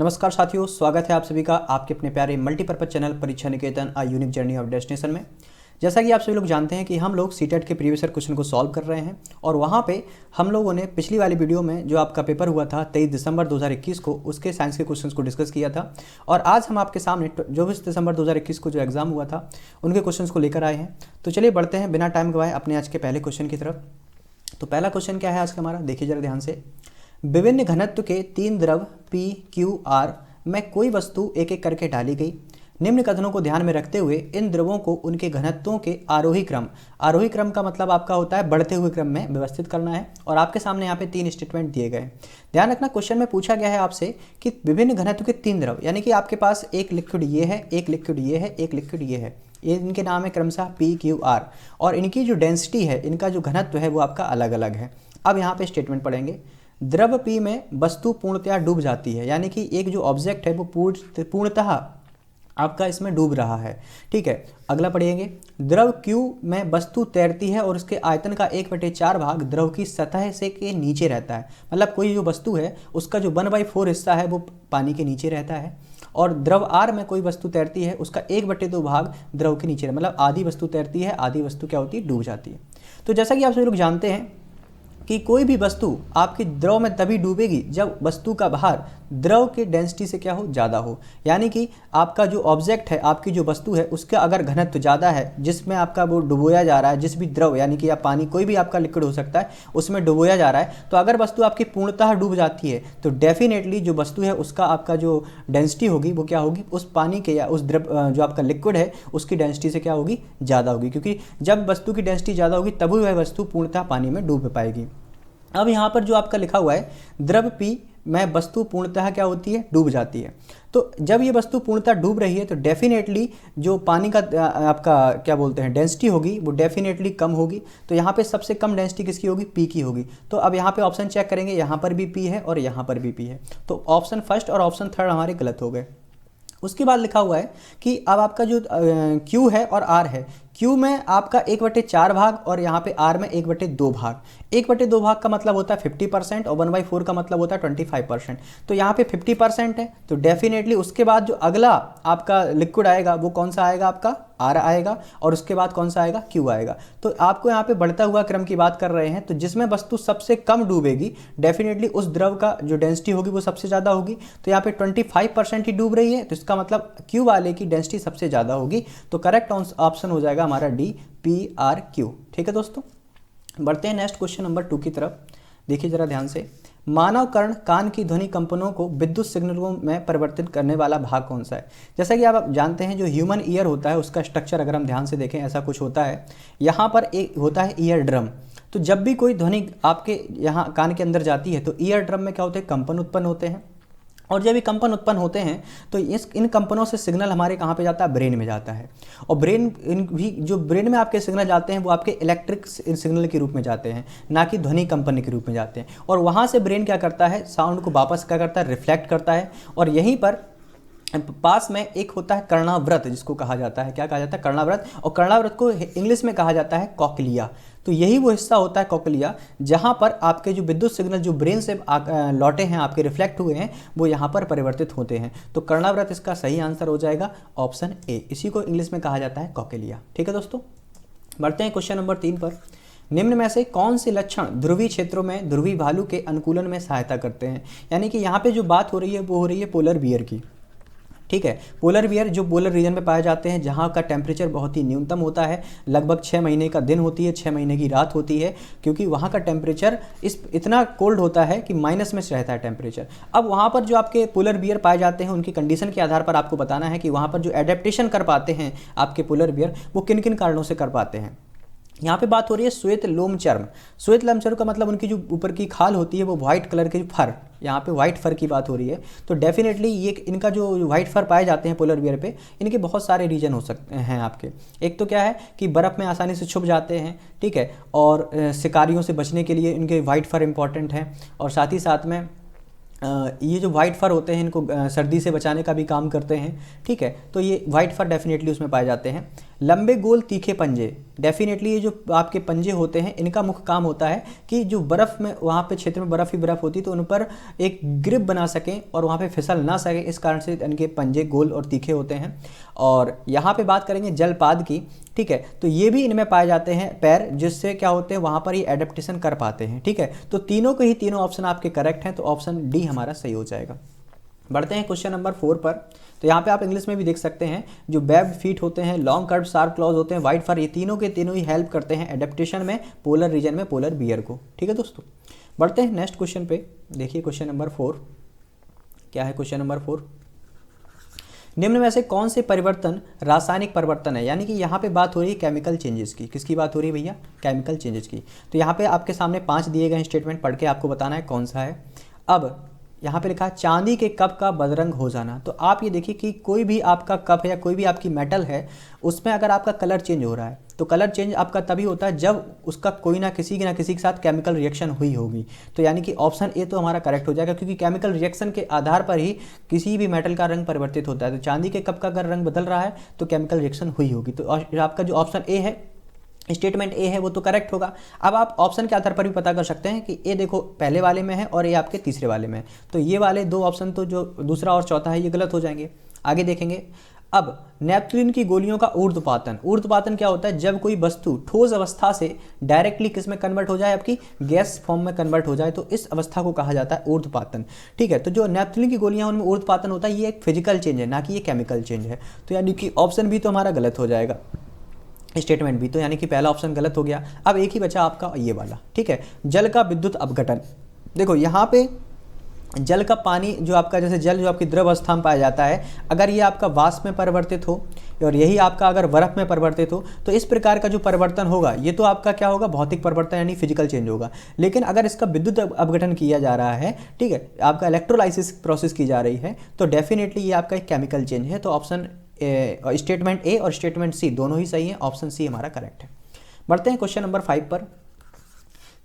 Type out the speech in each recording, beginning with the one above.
नमस्कार साथियों, स्वागत है आप सभी का आपके अपने प्यारे multipurpose channel Pariksha Niketan a unique journey of destination में। जैसा कि आप सभी लोग जानते हैं कि हम लोग सीटेट के प्रीवियस ईयर क्वेश्चन को सॉल्व कर रहे हैं और वहाँ पे हम लोगों ने पिछली वाली वीडियो में जो आपका पेपर हुआ था 23 दिसंबर 2021 को, उसके साइंस के क्वेश्चंस को डिस्कस किया था। और आज हम आपके सामने 24 दिसंबर 2021 को जो एग्जाम हुआ था उनके क्वेश्चंस को लेकर आए हैं। तो चलिए बढ़ते हैं बिना टाइम गवाए अपने आज के पहले क्वेश्चन की तरफ। तो पहला क्वेश्चन क्या है आज का हमारा, देखिए जरा ध्यान से। विभिन्न घनत्व के 3 द्रव P, Q, R में कोई वस्तु एक एक करके डाली गई। निम्न कथनों को ध्यान में रखते हुए इन द्रवों को उनके घनत्वों के आरोही क्रम का मतलब आपका होता है बढ़ते हुए क्रम में व्यवस्थित करना है। और आपके सामने यहाँ पे 3 स्टेटमेंट दिए गए। ध्यान रखना, क्वेश्चन में पूछा गया है आपसे कि विभिन्न घनत्व के 3 द्रव, यानी कि आपके पास एक लिक्विड ये है, एक लिक्विड ये है, एक लिक्विड ये है। ये इनके नाम है क्रमशः P, Q, R और इनकी जो डेंसिटी है, इनका जो घनत्व है वो आपका अलग अलग है। अब यहाँ पे स्टेटमेंट पढ़ेंगे। द्रव P में वस्तु पूर्णतया डूब जाती है, यानी कि एक जो ऑब्जेक्ट है वो पूर्णतः आपका इसमें डूब रहा है। ठीक है, अगला पढ़ेंगे। द्रव Q में वस्तु तैरती है और उसके आयतन का 1/4 भाग द्रव की सतह से के नीचे रहता है। मतलब कोई जो वस्तु है उसका जो 1/4 हिस्सा है वो पानी के नीचे रहता है। और द्रव R में कोई वस्तु तैरती है, उसका 1/2 भाग द्रव के नीचे, मतलब आधी वस्तु तैरती है, आधी वस्तु क्या होती है, डूब जाती है। तो जैसा कि आप सभी लोग जानते हैं कि कोई भी वस्तु आपकी द्रव में तभी डूबेगी जब वस्तु का भार द्रव के डेंसिटी से क्या हो, ज़्यादा हो। यानी कि आपका जो ऑब्जेक्ट है, आपकी जो वस्तु है, उसका अगर घनत्व ज़्यादा है, जिसमें आपका वो डुबोया जा रहा है, जिस भी द्रव यानी कि आप पानी, कोई भी आपका लिक्विड हो सकता है, उसमें डुबोया जा रहा है, तो अगर वस्तु आपकी पूर्णतः डूब जाती है तो डेफिनेटली जो वस्तु है उसका आपका जो डेंसिटी होगी वो क्या होगी, उस पानी के या उस द्रव जो आपका लिक्विड है उसकी डेंसिटी से क्या होगी, ज़्यादा होगी। क्योंकि जब वस्तु की डेंसिटी ज़्यादा होगी तभी वह वस्तु पूर्णतः पानी में डूब पाएगी। अब यहाँ पर जो आपका लिखा हुआ है, द्रव P में वस्तु पूर्णतः क्या होती है, डूब जाती है। तो जब ये वस्तु पूर्णतः डूब रही है तो डेफिनेटली जो पानी का आपका क्या बोलते हैं डेंसिटी होगी वो डेफिनेटली कम होगी। तो यहाँ पे सबसे कम डेंसिटी किसकी होगी, P की होगी। तो अब यहाँ पे ऑप्शन चेक करेंगे, यहाँ पर भी P है और यहाँ पर भी P है। तो ऑप्शन फर्स्ट और ऑप्शन थर्ड हमारे गलत हो गए। उसके बाद लिखा हुआ है कि अब आपका जो Q है और R है, Q में आपका 1/4 भाग और यहाँ पे R में 1/2 भाग। 1/2 भाग का मतलब होता है 50% और 1/4 का मतलब होता है 25%। तो यहाँ पे 50% है तो डेफिनेटली उसके बाद जो अगला आपका लिक्विड आएगा वो कौन सा आएगा, आपका R आएगा और उसके बाद कौन सा आएगा, Q आएगा। तो आपको यहाँ पे बढ़ता हुआ क्रम की बात कर रहे हैं, तो जिसमें वस्तु सबसे कम डूबेगी डेफिनेटली उस द्रव का जो डेंसिटी होगी वो सबसे ज़्यादा होगी। तो यहाँ पे 25% ही डूब रही है, तो इसका मतलब Q वाले की डेंसिटी सबसे ज़्यादा होगी। तो करेक्ट ऑप्शन हो जाएगा हमारा D, PRQ। ठीक है दोस्तों, बढ़ते हैं नेक्स्ट क्वेश्चन नंबर 2 की तरफ। देखिए जरा ध्यान से। मानव कर्ण कान की ध्वनि कंपनों को विद्युत सिग्नलों में परिवर्तित करने वाला भाग कौन सा है। जैसा कि आप जानते हैं जो ह्यूमन ईयर होता है उसका स्ट्रक्चर अगर हम ध्यान से देखें ऐसा कुछ होता है। यहाँ पर एक होता है ईयर ड्रम। तो जब भी कोई ध्वनि आपके यहाँ कान के अंदर जाती है तो ईयर ड्रम में क्या होते हैं, कंपन उत्पन्न होते हैं। और जब ये कंपन उत्पन्न होते हैं तो इन कंपनों से सिग्नल हमारे कहाँ पे जाता है, ब्रेन में जाता है। और जो ब्रेन में आपके सिग्नल जाते हैं वो आपके इलेक्ट्रिक सिग्नल के रूप में जाते हैं, ना कि ध्वनि कंपन के रूप में जाते हैं। और वहाँ से ब्रेन क्या करता है, साउंड को वापस क्या करता है, रिफ्लेक्ट करता है। और यहीं पर पास में एक होता है कर्णावृत, जिसको कहा जाता है, क्या कहा जाता है, कर्णावृत। और कर्णावृत को इंग्लिश में कहा जाता है कॉकलिया। तो यही वो हिस्सा होता है कॉकलिया जहाँ पर आपके जो विद्युत सिग्नल जो ब्रेन से लौटे हैं, आपके रिफ्लेक्ट हुए हैं, वो यहाँ पर परिवर्तित होते हैं। तो कर्णावृत इसका सही आंसर हो जाएगा ऑप्शन ए। इसी को इंग्लिश में कहा जाता है कॉकलिया। ठीक है दोस्तों, बढ़ते हैं क्वेश्चन नंबर 3 पर। निम्न में से कौन से लक्षण ध्रुवीय क्षेत्रों में ध्रुवीय भालू के अनुकूलन में सहायता करते हैं। यानी कि यहाँ पे जो बात हो रही है वो हो रही है पोलर बियर की। ठीक है, पोलर बियर जो पोलर रीजन में पाए जाते हैं, जहाँ का टेम्परेचर बहुत ही न्यूनतम होता है, लगभग 6 महीने का दिन होती है, 6 महीने की रात होती है, क्योंकि वहाँ का टेम्परेचर इतना कोल्ड होता है कि माइनस में रहता है टेम्परेचर। अब वहाँ पर जो आपके पोलर बियर पाए जाते हैं उनकी कंडीशन के आधार पर आपको बताना है कि वहाँ पर जो एडेप्टेशन कर पाते हैं आपके पोलर बियर वो किन किन कारणों से कर पाते हैं। यहाँ पे बात हो रही है श्वेत लोम चर्म। श्वेत लोम चर्म का मतलब उनकी जो ऊपर की खाल होती है वो व्हाइट कलर के फर, यहाँ पे व्हाइट फर की बात हो रही है। तो डेफिनेटली ये इनका जो व्हाइट फर पाए जाते हैं पोलर बियर पे, इनके बहुत सारे रीजन हो सकते हैं आपके। एक तो क्या है कि बर्फ़ में आसानी से छुप जाते हैं, ठीक है, और शिकारियों से बचने के लिए इनके व्हाइट फर इंपॉर्टेंट है। और साथ ही साथ में ये जो वाइट फर होते हैं इनको सर्दी से बचाने का भी काम करते हैं, ठीक है। तो ये वाइट फर डेफिनेटली उसमें पाए जाते हैं। लंबे गोल तीखे पंजे, डेफिनेटली ये जो आपके पंजे होते हैं इनका मुख्य काम होता है कि जो बर्फ़ में वहाँ पे क्षेत्र में बर्फ़ ही बर्फ़ होती है तो उन पर एक ग्रिप बना सकें और वहाँ पे फिसल ना सके, इस कारण से इनके पंजे गोल और तीखे होते हैं। और यहाँ पे बात करेंगे जलपाद की, ठीक है, तो ये भी इनमें पाए जाते हैं पैर, जिससे क्या होते हैं वहाँ पर ये एडेप्टेशन कर पाते हैं, ठीक है। तो तीनों के ही तीनों ऑप्शन आपके करेक्ट हैं, तो ऑप्शन डी हमारा सही हो जाएगा। बढ़ते हैं क्वेश्चन नंबर 4 पर। तो यहाँ पे आप इंग्लिश में भी देख सकते हैं, जो वेब्ड फीट होते हैं, लॉन्ग कर्व शार्प क्लॉज होते हैं, वाइट फर, ये तीनों के तीनों ही हेल्प करते हैं एडेप्टेशन में पोलर रीजन में पोलर बियर को, ठीक है दोस्तों। बढ़ते हैं नेक्स्ट क्वेश्चन पे। देखिए क्वेश्चन नंबर 4 क्या है। क्वेश्चन नंबर 4, निम्न में से कौन से परिवर्तन रासायनिक परिवर्तन है, यानी कि यहाँ पे बात हो रही है केमिकल चेंजेस की। किसकी बात हो रही है भैया? केमिकल चेंजेस की। तो यहाँ पे आपके सामने 5 दिए गए स्टेटमेंट, पढ़ के आपको बताना है कौन सा है। अब यहाँ पे लिखा है चांदी के कप का बदरंग हो जाना। तो आप ये देखिए कि कोई भी आपका कप है या कोई भी आपकी मेटल है, उसमें अगर आपका कलर चेंज हो रहा है तो कलर चेंज आपका तभी होता है जब उसका कोई ना किसी के साथ केमिकल रिएक्शन हुई होगी। तो यानी कि ऑप्शन ए तो हमारा करेक्ट हो जाएगा, क्योंकि केमिकल रिएक्शन के आधार पर ही किसी भी मेटल का रंग परिवर्तित होता है। तो चांदी के कप का अगर रंग बदल रहा है तो केमिकल रिएक्शन हुई होगी। तो आपका जो ऑप्शन ए है, स्टेटमेंट ए है, वो तो करेक्ट होगा। अब आप ऑप्शन के आधार पर भी पता कर सकते हैं कि ए देखो पहले वाले में है और ए आपके तीसरे वाले में है, तो ये वाले 2 ऑप्शन तो जो दूसरा और चौथा है ये गलत हो जाएंगे। आगे देखेंगे। अब नेपथलीन की गोलियों का ऊर्ध्वपातन। ऊर्ध्वपातन क्या होता है? जब कोई वस्तु ठोस अवस्था से डायरेक्टली किस में कन्वर्ट हो जाए, आपकी गैस फॉर्म में कन्वर्ट हो जाए, तो इस अवस्था को कहा जाता है ऊर्ध्वपातन, ठीक है। तो जो नेपथलीन की गोलियां उनमें ऊर्ध्वपातन होता है, ये एक फिजिकल चेंज है, ना कि ये केमिकल चेंज है। तो यानी कि ऑप्शन भी तो हमारा गलत हो जाएगा, स्टेटमेंट भी, तो यानी कि पहला ऑप्शन गलत हो गया। अब एक ही बचा आपका ये वाला, ठीक है। जल का विद्युत अपघटन। देखो यहाँ पे जल का पानी जो आपका, जैसे जल जो आपकी द्रव अवस्था में पाया जाता है, अगर ये आपका वाष्प में परिवर्तित हो और यही आपका अगर बर्फ में परिवर्तित हो, तो इस प्रकार का जो परिवर्तन होगा ये तो आपका क्या होगा? भौतिक परिवर्तन यानी फिजिकल चेंज होगा। लेकिन अगर इसका विद्युत अपघटन किया जा रहा है, ठीक है, आपका इलेक्ट्रोलाइसिस प्रोसेस की जा रही है, तो डेफिनेटली ये आपका एक केमिकल चेंज है। तो ऑप्शन स्टेटमेंट ए और स्टेटमेंट सी दोनों ही सही हैं, ऑप्शन सी हमारा करेक्ट है। बढ़ते हैं क्वेश्चन नंबर 5 पर।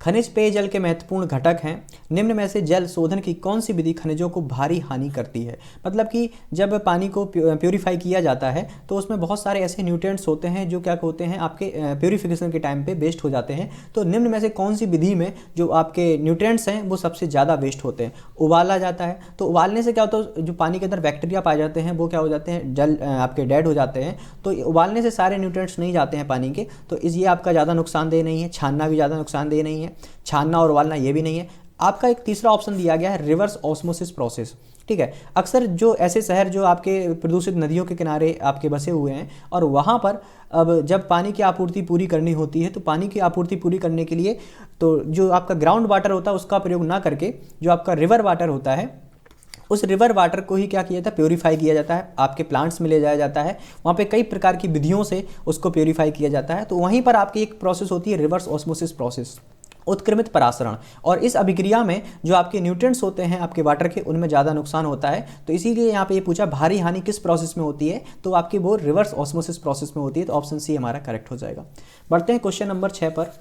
खनिज पेयजल के महत्वपूर्ण घटक हैं, निम्न में से जल शोधन की कौन सी विधि खनिजों को भारी हानि करती है? मतलब कि जब पानी को प्योरीफाई किया जाता है तो उसमें बहुत सारे ऐसे न्यूट्रिएंट्स होते हैं जो क्या होते हैं आपके प्योरीफिकेशन के टाइम पे वेस्ट हो जाते हैं। तो निम्न में से कौन सी विधि में जो आपके न्यूट्रिएंट्स हैं वो सबसे ज़्यादा वेस्ट होते हैं? उबाला जाता है। तो उबालने से क्या होता है, जो पानी के अंदर बैक्टीरिया पाए जाते हैं वो क्या हो जाते हैं? जल आपके डेड हो जाते हैं। तो उबालने से सारे न्यूट्रिएंट्स नहीं जाते हैं पानी के, तो ये आपका ज़्यादा नुकसानदेह नहीं है। छानना भी ज़्यादा नुकसानदेह नहीं है, छानना और उबालना ये भी नहीं है। आपका एक तीसरा ऑप्शन दिया गया है रिवर्स ऑस्मोसिस प्रोसेस, ठीक है। अक्सर जो ऐसे शहर जो आपके प्रदूषित नदियों के किनारे आपके बसे हुए हैं और वहाँ पर अब जब पानी की आपूर्ति पूरी करनी होती है, तो पानी की आपूर्ति पूरी करने के लिए तो जो आपका ग्राउंड वाटर होता है उसका प्रयोग ना करके जो आपका रिवर वाटर होता है, उस रिवर वाटर को ही क्या किया जाता है? प्योरीफाई किया जाता है, आपके प्लांट्स में ले जाया जाता है, वहाँ पे कई प्रकार की विधियों से उसको प्योरीफाई किया जाता है। तो वहीं पर आपकी एक प्रोसेस होती है रिवर्स ऑस्मोसिस प्रोसेस, उत्क्रमित परासरण। और इस अभिक्रिया में जो आपके न्यूट्रिएंट्स होते हैं आपके वाटर के, उनमें ज़्यादा नुकसान होता है। तो इसीलिए यहाँ पे ये पूछा भारी हानि किस प्रोसेस में होती है, तो आपकी वो रिवर्स ऑस्मोसिस प्रोसेस में होती है। तो ऑप्शन सी हमारा करेक्ट हो जाएगा। बढ़ते हैं क्वेश्चन नंबर 6 पर।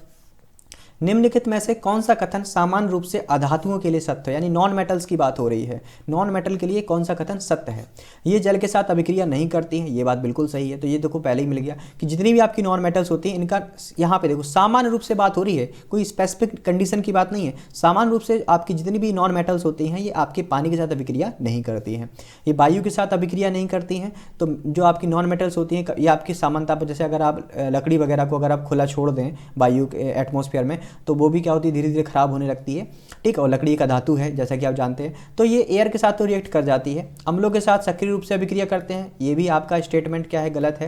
निम्नलिखित में से कौन सा कथन सामान्य रूप से अधातुओं के लिए सत्य है? यानी नॉन मेटल्स की बात हो रही है, नॉन मेटल के लिए कौन सा कथन सत्य है? ये जल के साथ अभिक्रिया नहीं करती हैं, ये बात बिल्कुल सही है। तो ये देखो पहले ही मिल गया कि जितनी भी आपकी नॉन मेटल्स होती हैं इनका यहाँ पे देखो सामान्य रूप से बात हो रही है, कोई स्पेसिफिक कंडीशन की बात नहीं है। सामान्य रूप से आपकी जितनी भी नॉन मेटल्स होती हैं ये आपके पानी के साथ अभिक्रिया नहीं करती हैं, ये वायु के साथ अभिक्रिया नहीं करती हैं। तो जो आपकी नॉन मेटल्स होती हैं ये आपकी सामान्यता पर, जैसे अगर आप लकड़ी वगैरह को अगर आप खुला छोड़ दें वायु के एटमॉस्फेयर में, तो वो भी क्या होती है? धीरे धीरे खराब होने लगती है, ठीक है। और लकड़ी का धातु है जैसा कि आप जानते हैं, तो ये एयर के साथ तो रिएक्ट कर जाती है। अम्लों के साथ सक्रिय रूप से अभिक्रिया करते हैं, ये भी आपका स्टेटमेंट क्या है? गलत है।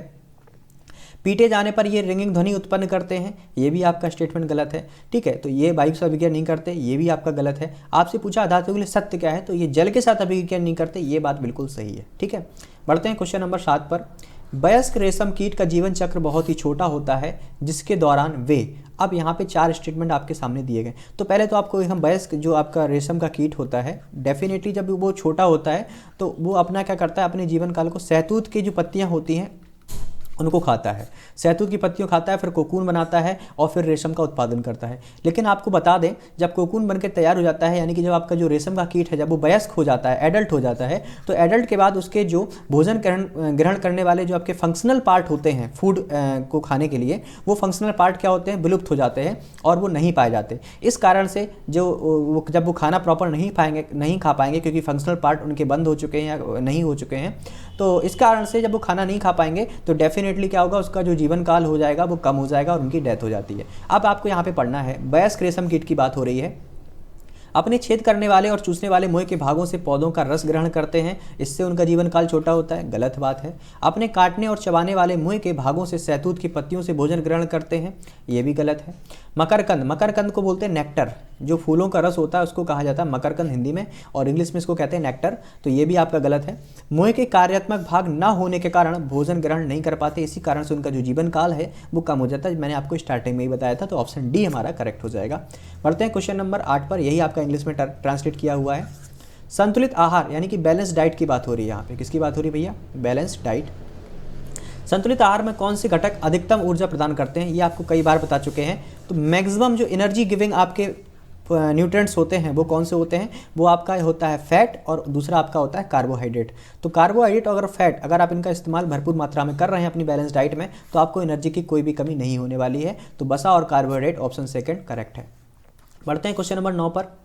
पीटे जाने पर ये रिंगिंग ध्वनि उत्पन्न करते हैं, ये भी आपका स्टेटमेंट गलत है, ठीक है। तो ये वायु से अभिक्रिया नहीं करते, ये भी आपका गलत है। आपसे पूछा धातु के लिए सत्य क्या है, तो ये जल के साथ अभिक्रिया नहीं करते, ये बात बिल्कुल सही है, ठीक है। बढ़ते हैं क्वेश्चन नंबर 7 पर। वयस्क रेशम कीट का जीवन चक्र बहुत ही छोटा होता है, जिसके दौरान वे, अब यहाँ पे 4 स्टेटमेंट आपके सामने दिए गए। तो पहले तो आपको हम वयस्क जो आपका रेशम का कीट होता है, डेफिनेटली जब वो छोटा होता है तो वो अपना क्या करता है? अपने जीवन काल को सहतूत की जो पत्तियाँ होती हैं उनको खाता है, शहतूत की पत्तियों खाता है, फिर कोकून बनाता है और फिर रेशम का उत्पादन करता है। लेकिन आपको बता दें, जब कोकून बनकर तैयार हो जाता है, यानी कि जब आपका जो रेशम का कीट है जब वो वयस्क हो जाता है, एडल्ट हो जाता है, तो एडल्ट के बाद उसके जो भोजन ग्रहण करने वाले जो आपके फंक्शनल पार्ट होते हैं फूड को खाने के लिए, वो फंक्शनल पार्ट क्या होते हैं, विलुप्त हो जाते हैं और वो नहीं पाए जाते। इस कारण से जब वो खाना प्रॉपर नहीं खा पाएंगे क्योंकि फंक्शनल पार्ट उनके बंद हो चुके हैं या नहीं हो चुके हैं, तो इस कारण से जब वो खाना नहीं खा पाएंगे तो डेफिनेटली क्या होगा, उसका जो जीवन काल हो जाएगा वो कम हो जाएगा और उनकी डेथ हो जाती है। अब आपको यहाँ पे पढ़ना है, वयस्क रेशम कीट की बात हो रही है। अपने छेद करने वाले और चूसने वाले मुंह के भागों से पौधों का रस ग्रहण करते हैं, इससे उनका जीवन काल छोटा होता है, गलत बात है। अपने काटने और चबाने वाले मुंह के भागों से शहतूत की पत्तियों से भोजन ग्रहण करते हैं, ये भी गलत है। मकरकंद को बोलते हैं नेक्टर, जो फूलों का रस होता है उसको कहा जाता है मकरकंद हिंदी में, और इंग्लिश में इसको कहते हैं नेक्टर, तो ये भी आपका गलत है। मुंह के कार्यात्मक भाग न होने के कारण भोजन ग्रहण नहीं कर पाते, इसी कारण से उनका जो जीवन काल है वो कम हो जाता है। मैंने आपको स्टार्टिंग में ही बताया था, तो ऑप्शन डी हमारा करेक्ट हो जाएगा। बढ़ते हैं क्वेश्चन नंबर 8 पर, यही आपका इंग्लिश में ट्रांसलेट किया हुआ है। संतुलित आहार यानी कि बैलेंस डाइट की बात हो रही है यहाँ पे, किसकी बात हो रही है भैया, बैलेंस डाइट। संतुलित आहार में कौन से घटक अधिकतम ऊर्जा प्रदान करते हैं, ये आपको कई बार बता चुके हैं। तो मैक्सिमम जो एनर्जी गिविंग आपके न्यूट्रिएंट्स होते हैं वो कौन से होते हैं, वो आपका होता है फैट और दूसरा आपका होता है कार्बोहाइड्रेट। तो कार्बोहाइड्रेट और फैट अगर आप इनका इस्तेमाल भरपूर मात्रा में कर रहे हैं अपनी बैलेंस डाइट में, तो आपको एनर्जी की कोई भी कमी नहीं होने वाली है। तो बसा और कार्बोहाइड्रेट ऑप्शन सेकंड करेक्ट है। बढ़ते हैं क्वेश्चन नंबर 9 पर।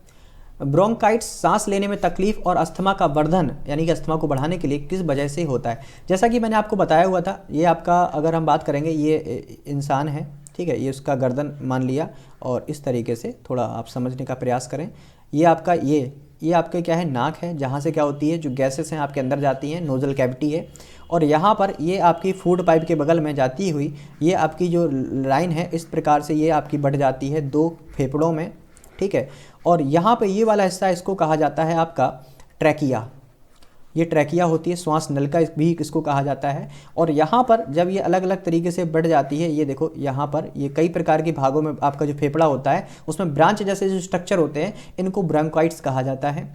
ब्रोंकाइटिस सांस लेने में तकलीफ और अस्थमा का वर्धन यानी कि अस्थमा को बढ़ाने के लिए किस वजह से होता है। जैसा कि मैंने आपको बताया हुआ था, ये आपका अगर हम बात करेंगे, ये इंसान है, ठीक है, ये उसका गर्दन मान लिया और इस तरीके से थोड़ा आप समझने का प्रयास करें। ये आपका ये आपके क्या है, नाक है, जहाँ से क्या होती है जो गैसेस हैं आपके अंदर जाती हैं, नोजल कैविटी है, और यहाँ पर ये आपकी फूड पाइप के बगल में जाती हुई ये आपकी जो लाइन है इस प्रकार से ये आपकी बढ़ जाती है 2 फेफड़ों में, ठीक है। और यहाँ पे ये वाला हिस्सा इसको कहा जाता है आपका ट्रैकिया, ये ट्रैकिया होती है, श्वास नल का भी इसको कहा जाता है। और यहाँ पर जब ये अलग अलग तरीके से बढ़ जाती है, ये देखो यहाँ पर ये कई प्रकार के भागों में आपका जो फेफड़ा होता है उसमें ब्रांच जैसे जो स्ट्रक्चर होते हैं, इनको ब्रोंकाइट्स कहा जाता है,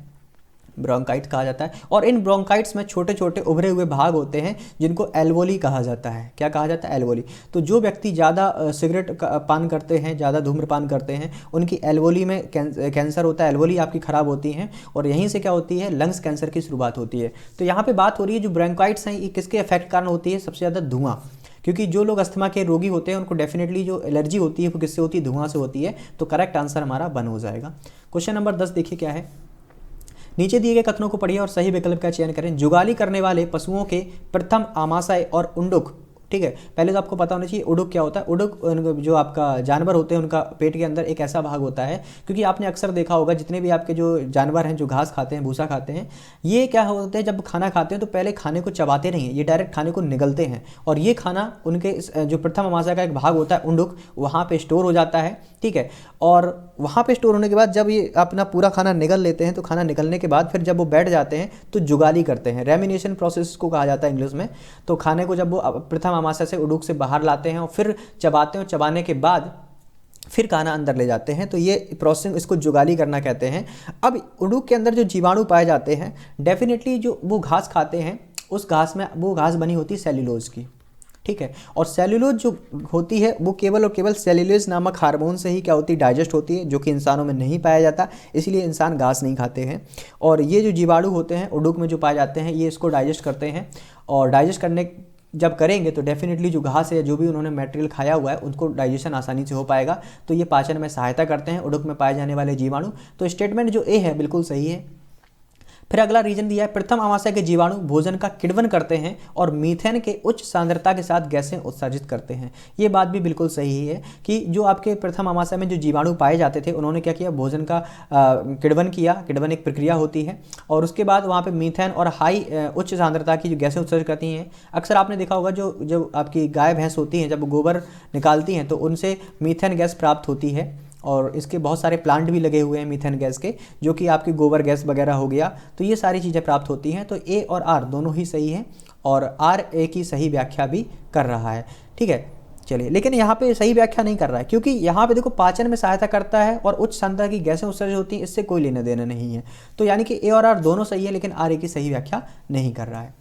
ब्रोंकाइट्स कहा जाता है। और इन ब्रोंकाइट्स में छोटे छोटे उभरे हुए भाग होते हैं जिनको एल्वोली कहा जाता है। क्या कहा जाता है, एल्वोली। तो जो व्यक्ति ज़्यादा सिगरेट पान करते हैं, ज़्यादा धूम्रपान करते हैं, उनकी एल्वोली में कैंसर होता है, एल्वोली आपकी ख़राब होती हैं और यहीं से क्या होती है, लंग्स कैंसर की शुरुआत होती है। तो यहाँ पर बात हो रही है जो ब्रोंकाइट्स हैं ये किसके इफेक्ट कारण होती है, सबसे ज़्यादा धुआं, क्योंकि जो लोग अस्थमा के रोगी होते हैं उनको डेफिनेटली जो एलर्जी होती है वो किससे होती है, धुआं से होती है। तो करेक्ट आंसर हमारा 1 हो जाएगा। क्वेश्चन नंबर 10 देखिए क्या है, नीचे दिए गए कथनों को पढ़िए और सही विकल्प का चयन करें। जुगाली करने वाले पशुओं के प्रथम आमाशय और उंडुक, ठीक है, पहले तो आपको पता होना चाहिए उडुक क्या होता है। उडुक जो आपका जानवर होते हैं उनका पेट के अंदर एक ऐसा भाग होता है, क्योंकि आपने अक्सर देखा होगा जितने भी आपके जो जानवर हैं जो घास खाते हैं, भूसा खाते हैं, ये क्या होते हैं जब खाना खाते हैं तो पहले खाने को चबाते नहीं हैं, ये डायरेक्ट खाने को निगलते हैं और ये खाना उनके जो प्रथम आमाशय का एक भाग होता है उंडुक, वहाँ पर स्टोर हो जाता है, ठीक है। और वहाँ पे स्टोर होने के बाद जब ये अपना पूरा खाना निगल लेते हैं तो खाना निगलने के बाद फिर जब वो बैठ जाते हैं तो जुगाली करते हैं, रेमिनेशन प्रोसेस को कहा जाता है इंग्लिश में। तो खाने को जब वो प्रथम आमाशय से उडुक से बाहर लाते हैं और फिर चबाते हैं और चबाने के बाद फिर खाना अंदर ले जाते हैं, तो ये प्रोसेस इसको जुगाली करना कहते हैं। अब उडुक के अंदर जो जीवाणु पाए जाते हैं, डेफिनेटली जो वो घास खाते हैं उस घास में वो घास बनी होती है सेल्यूलोज की, ठीक है। और सेल्यूलोज जो होती है वो केवल और केवल सेल्यूलोज नामक हार्मोन से ही क्या होती है, डाइजेस्ट होती है, जो कि इंसानों में नहीं पाया जाता, इसलिए इंसान घास नहीं खाते हैं। और ये जो जीवाणु होते हैं उडुक में जो पाए जाते हैं ये इसको डाइजेस्ट करते हैं, और डाइजेस्ट करने जब करेंगे तो डेफिनेटली जो घास है, जो भी उन्होंने मटेरियल खाया हुआ है, उनको डाइजेशन आसानी से हो पाएगा, तो ये पाचन में सहायता करते हैं उडुक में पाए जाने वाले जीवाणु। तो स्टेटमेंट जो ए है बिल्कुल सही है। फिर अगला रीजन दिया है, प्रथम आमाशय के जीवाणु भोजन का किण्वन करते हैं और मीथेन के उच्च सांद्रता के साथ गैसें उत्सर्जित करते हैं। ये बात भी बिल्कुल सही है कि जो आपके प्रथम आमाशय में जो जीवाणु पाए जाते थे उन्होंने क्या किया, भोजन का किण्वन किया। किण्वन एक प्रक्रिया होती है और उसके बाद वहाँ पे मीथेन और हाई उच्च सांद्रता की जो गैसें उत्सर्जित करती हैं। अक्सर आपने देखा होगा जो आपकी गाय भैंस होती हैं जब गोबर निकालती हैं तो उनसे मीथेन गैस प्राप्त होती है, और इसके बहुत सारे प्लांट भी लगे हुए हैं मीथेन गैस के, जो कि आपकी गोबर गैस वगैरह हो गया, तो ये सारी चीज़ें प्राप्त होती हैं। तो ए और आर दोनों ही सही हैं और आर ए की सही व्याख्या भी कर रहा है, ठीक है। चलिए, लेकिन यहाँ पे सही व्याख्या नहीं कर रहा है क्योंकि यहाँ पे देखो पाचन में सहायता करता है और उच्च सांद्रता की गैसें उत्सर्जित होती हैं, इससे कोई लेना देना नहीं है। तो यानी कि ए और आर दोनों सही है, लेकिन आर ए की सही व्याख्या नहीं कर रहा है।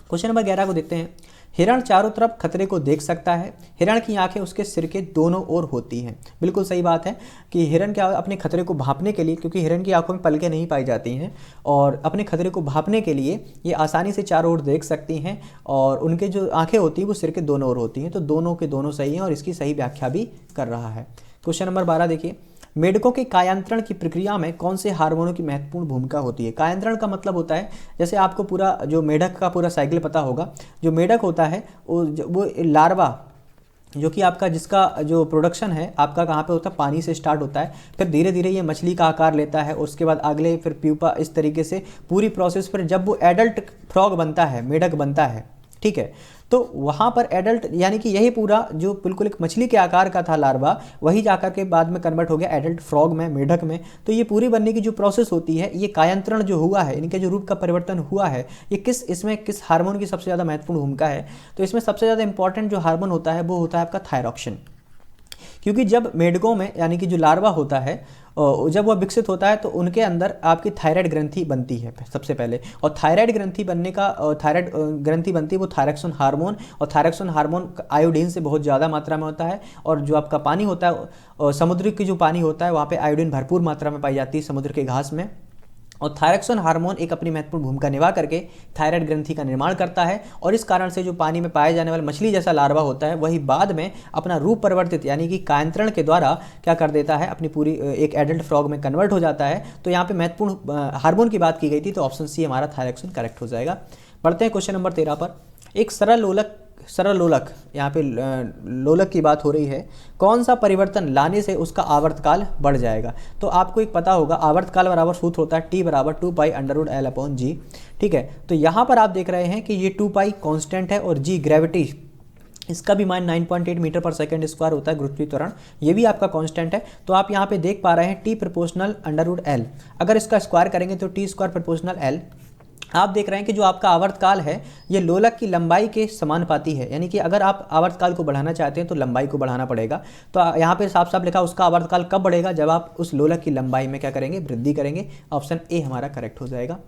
क्वेश्चन नंबर 11 को देखते हैं। हिरण चारों तरफ खतरे को देख सकता है। हिरण की आंखें उसके सिर के दोनों ओर होती हैं। बिल्कुल सही बात है कि हिरण क्या अपने खतरे को भांपने के लिए, क्योंकि हिरण की आंखों में पलकें नहीं पाई जाती हैं, और अपने खतरे को भांपने के लिए ये आसानी से चारों ओर देख सकती हैं, और उनके जो आंखें होती हैं वो सिर के दोनों ओर होती हैं। तो दोनों के दोनों सही हैं और इसकी सही व्याख्या भी कर रहा है। क्वेश्चन नंबर 12 देखिए, मेढकों के कायांतरण की प्रक्रिया में कौन से हार्मोनों की महत्वपूर्ण भूमिका होती है। कायांतरण का मतलब होता है, जैसे आपको पूरा जो मेढक का पूरा साइकिल पता होगा, जो मेढक होता है वो लार्वा जो कि आपका जिसका जो प्रोडक्शन है आपका कहाँ पे होता है, पानी से स्टार्ट होता है, फिर धीरे धीरे ये मछली का आकार लेता है, उसके बाद अगले फिर प्यूपा, इस तरीके से पूरी प्रोसेस पर जब वो एडल्ट फ्रॉग बनता है, मेढक बनता है, ठीक है, तो वहाँ पर एडल्ट यानी कि यही पूरा जो बिल्कुल एक मछली के आकार का था लार्वा, वही जाकर के बाद में कन्वर्ट हो गया एडल्ट फ्रॉग में, मेढक में। तो ये पूरी बनने की जो प्रोसेस होती है, ये कायांतरण जो हुआ है, इनके जो रूप का परिवर्तन हुआ है, ये इसमें किस हार्मोन की सबसे ज़्यादा महत्वपूर्ण भूमिका है। तो इसमें सबसे ज़्यादा इंपॉर्टेंट जो हार्मोन होता है वो होता है आपका थायरॉक्सिन। क्योंकि जब मेढकों में यानी कि जो लार्वा होता है जब वह विकसित होता है तो उनके अंदर आपकी थायराइड ग्रंथि बनती है सबसे पहले, और थायराइड ग्रंथि बनने का थायराइड ग्रंथि बनती है वो थायरॉक्सिन हार्मोन, और थायरॉक्सिन हार्मोन आयोडीन से बहुत ज़्यादा मात्रा में होता है। और जो आपका पानी होता है समुद्र की जो पानी होता है वहाँ पे आयोडीन भरपूर मात्रा में पाई जाती है समुद्र के घास में। और थायरॉक्सिन हार्मोन एक अपनी महत्वपूर्ण भूमिका निभा करके थायराइड ग्रंथि का निर्माण करता है, और इस कारण से जो पानी में पाए जाने वाला मछली जैसा लार्वा होता है वही बाद में अपना रूप परिवर्तित यानी कि कायांतरण के द्वारा क्या कर देता है, अपनी पूरी एक एडल्ट फ्रॉग में कन्वर्ट हो जाता है। तो यहाँ पे महत्वपूर्ण हार्मोन की बात की गई थी, तो ऑप्शन सी हमारा थायरॉक्सिन करेक्ट हो जाएगा। बढ़ते हैं क्वेश्चन नंबर 13 पर। एक सरल लोलक, यहाँ पे लोलक की बात हो रही है, कौन सा परिवर्तन लाने से उसका आवर्तकाल बढ़ जाएगा। तो आपको एक पता होगा आवर्तकाल बराबर सूत्र होता है T बराबर 2 pi under root L upon G, ठीक है। तो यहाँ पर आप देख रहे हैं कि ये 2 पाई कॉन्स्टेंट है और G ग्रेविटी इसका भी मान 9.8 मीटर पर सेकंड स्क्वायर होता है, गुरुत्वीय त्वरण ये भी आपका कांस्टेंट है। तो आप यहाँ पे देख पा रहे हैं T proportional under root L, अगर इसका स्क्वायर करेंगे तो T स्क्वायर प्रोपोर्शनल L। आप देख रहे हैं कि जो आपका आवर्तकाल है ये लोलक की लंबाई के समानुपाती है, यानी कि अगर आप आवर्तकाल को बढ़ाना चाहते हैं तो लंबाई को बढ़ाना पड़ेगा। तो यहाँ पे साफ साफ लिखा उसका आवर्तकाल कब बढ़ेगा, जब आप उस लोलक की लंबाई में क्या करेंगे, वृद्धि करेंगे। ऑप्शन ए हमारा करेक्ट हो जाएगा,